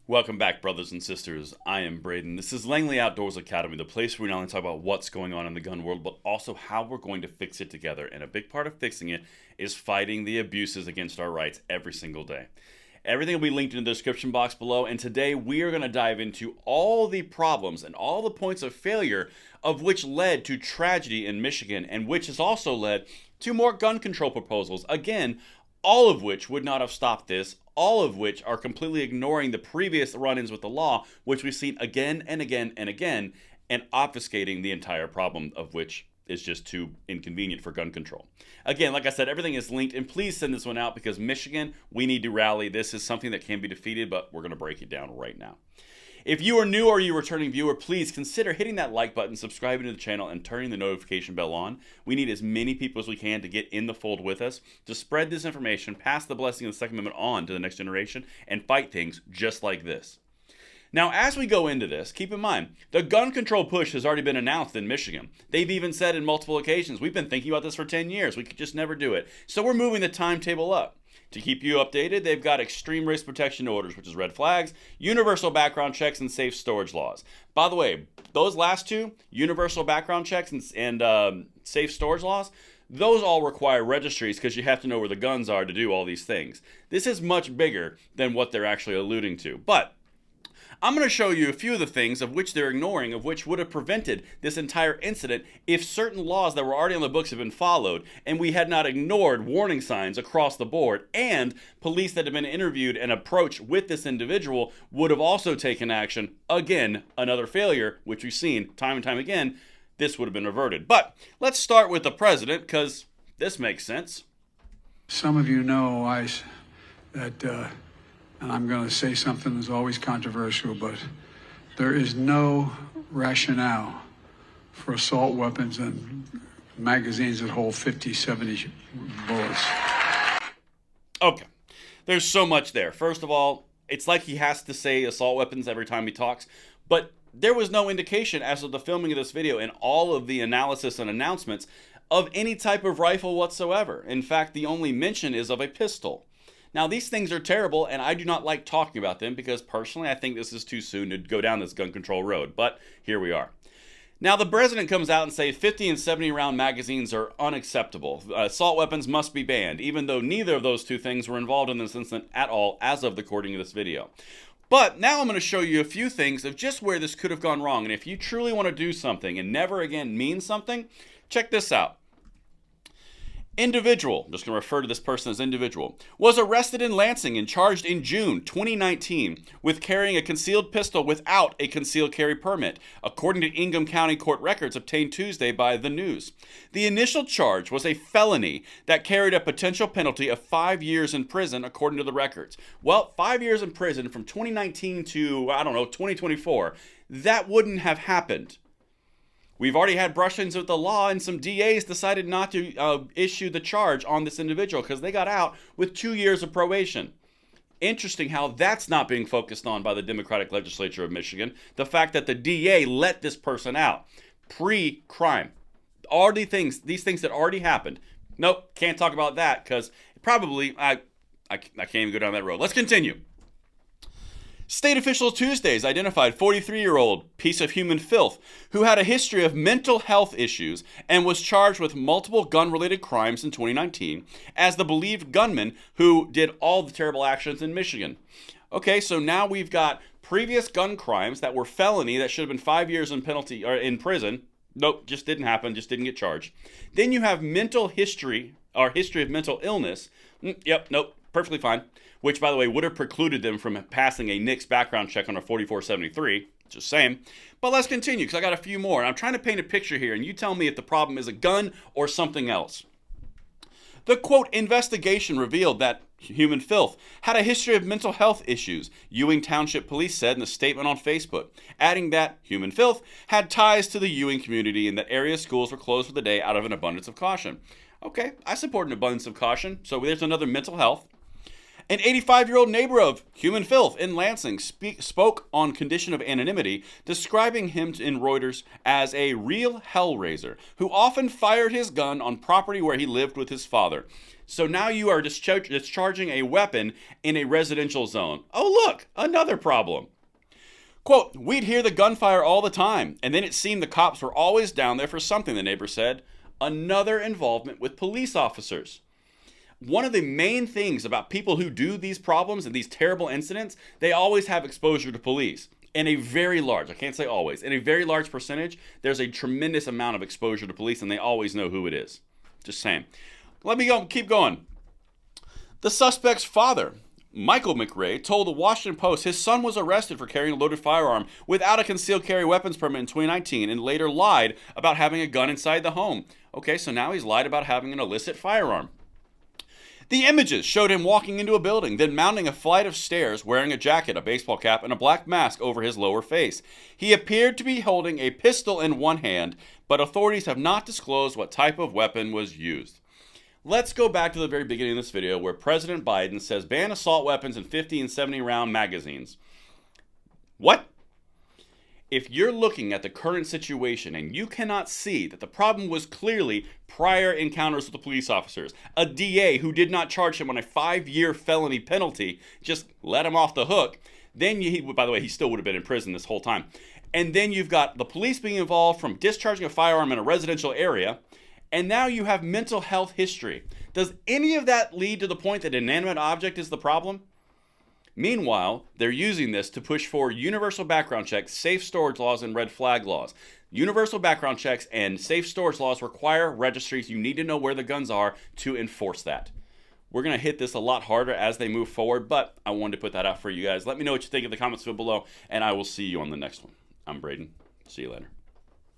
Welcome back, brothers and sisters. I am Braden. This is Langley Outdoors Academy, the place where we not only talk about what's going on in the gun world, but also how we're going to fix it together. And a big part of fixing it is fighting the abuses against our rights every single day. Everything will be linked in the description box below, and today we are going to dive into all the problems and all the points of failure of which led to tragedy in Michigan, and which has also led to more gun control proposals. Again, all of which would not have stopped this, all of which are completely ignoring the previous run-ins with the law, which we've seen again and again and again, and obfuscating the entire problem, of which is just too inconvenient for gun control. Again, like I said, everything is linked, and please send this one out because Michigan, we need to rally. This is something that can be defeated, but we're going to break it down right now. If you are new or you're a returning viewer, please consider hitting that like button, subscribing to the channel, and turning the notification bell on. We need as many people as we can to get in the fold with us, to spread this information, pass the blessing of the Second Amendment on to the next generation, and fight things just like this. Now, as we go into this, keep in mind, the gun control push has already been announced in Michigan. They've even said in multiple occasions, we've been thinking about this for 10 years. We could just never do it. So we're moving the timetable up. To keep you updated, they've got extreme risk protection orders, which is red flags, universal background checks, and safe storage laws. By the way, those last two, universal background checks and safe storage laws, those all require registries because you have to know where the guns are to do all these things. This is much bigger than what they're actually alluding to. But I'm going to show you a few of the things of which they're ignoring, of which would have prevented this entire incident if certain laws that were already on the books had been followed, and we had not ignored warning signs across the board, and police that had been interviewed and approached with this individual would have also taken action. Again, another failure, which we've seen time and time again. This would have been reverted. But let's start with the president, because this makes sense. Some of you know that and I'm going to say something that's always controversial, but there is no rationale for assault weapons and magazines that hold 50, 70 bullets. Okay, there's so much there. First of all, it's like he has to say assault weapons every time he talks, but there was no indication as of the filming of this video and all of the analysis and announcements of any type of rifle whatsoever. In fact, the only mention is of a pistol. Now, these things are terrible, and I do not like talking about them because personally I think this is too soon to go down this gun control road, but here we are. Now, the president comes out and says 50 and 70 round magazines are unacceptable. Assault weapons must be banned, even though neither of those two things were involved in this incident at all as of the recording of this video. But now I'm going to show you a few things of just where this could have gone wrong, and if you truly want to do something and never again mean something, check this out. Individual, I'm just going to refer to this person as individual, was arrested in Lansing and charged in June 2019 with carrying a concealed pistol without a concealed carry permit, according to Ingham County court records obtained Tuesday by The News. The initial charge was a felony that carried a potential penalty of 5 years in prison, according to the records. Well, 5 years in prison from 2019 to, 2024, that wouldn't have happened. We've already had brush-ins with the law, and some DAs decided not to issue the charge on this individual because they got out with 2 years of probation. Interesting how that's not being focused on by the Democratic legislature of Michigan. The fact that the DA let this person out pre-crime. These things that already happened. Nope, can't talk about that because probably I can't even go down that road. Let's continue. State officials Tuesdays identified 43-year-old piece of human filth who had a history of mental health issues and was charged with multiple gun-related crimes in 2019 as the believed gunman who did all the terrible actions in Michigan. Okay, so now we've got previous gun crimes that were felony that should have been 5 years in penalty or in prison. Nope, just didn't happen, just didn't get charged. Then you have mental history or history of mental illness. Yep, nope, perfectly fine. Which, by the way, would have precluded them from passing a NICS background check on a 4473. Just saying. But let's continue, because I got a few more. And I'm trying to paint a picture here, and you tell me if the problem is a gun or something else. The, quote, investigation revealed that human filth had a history of mental health issues, Ewing Township Police said in a statement on Facebook, adding that human filth had ties to the Ewing community and that area schools were closed for the day out of an abundance of caution. Okay, I support an abundance of caution, so there's another mental health. An 85-year-old neighbor of Human Filth in Lansing spoke on condition of anonymity, describing him in Reuters as a real hellraiser who often fired his gun on property where he lived with his father. So now you are discharging a weapon in a residential zone. Oh, look, another problem. Quote, we'd hear the gunfire all the time, and then it seemed the cops were always down there for something, the neighbor said. Another involvement with police officers. One of the main things about people who do these problems and these terrible incidents, they always have exposure to police. In a very large, I can't say always, in a very large percentage, there's a tremendous amount of exposure to police, and they always know who it is. Just saying. Let me keep going. The suspect's father, Michael McRae, told the Washington Post his son was arrested for carrying a loaded firearm without a concealed carry weapons permit in 2019 and later lied about having a gun inside the home. Okay, so now he's lied about having an illicit firearm. The images showed him walking into a building, then mounting a flight of stairs wearing a jacket, a baseball cap, and a black mask over his lower face. He appeared to be holding a pistol in one hand, but authorities have not disclosed what type of weapon was used. Let's go back to the very beginning of this video where President Biden says ban assault weapons in 50 and 70 round magazines. What? If you're looking at the current situation and you cannot see that the problem was clearly prior encounters with the police officers, a DA who did not charge him on a 5-year felony penalty, just let him off the hook, then by the way, he still would have been in prison this whole time. And then you've got the police being involved from discharging a firearm in a residential area, and now you have mental health history. Does any of that lead to the point that an inanimate object is the problem? Meanwhile, they're using this to push for universal background checks, safe storage laws, and red flag laws. Universal background checks and safe storage laws require registries. You need to know where the guns are to enforce that. We're going to hit this a lot harder as they move forward, but I wanted to put that out for you guys. Let me know what you think in the comments below, and I will see you on the next one. I'm Braden. See you later.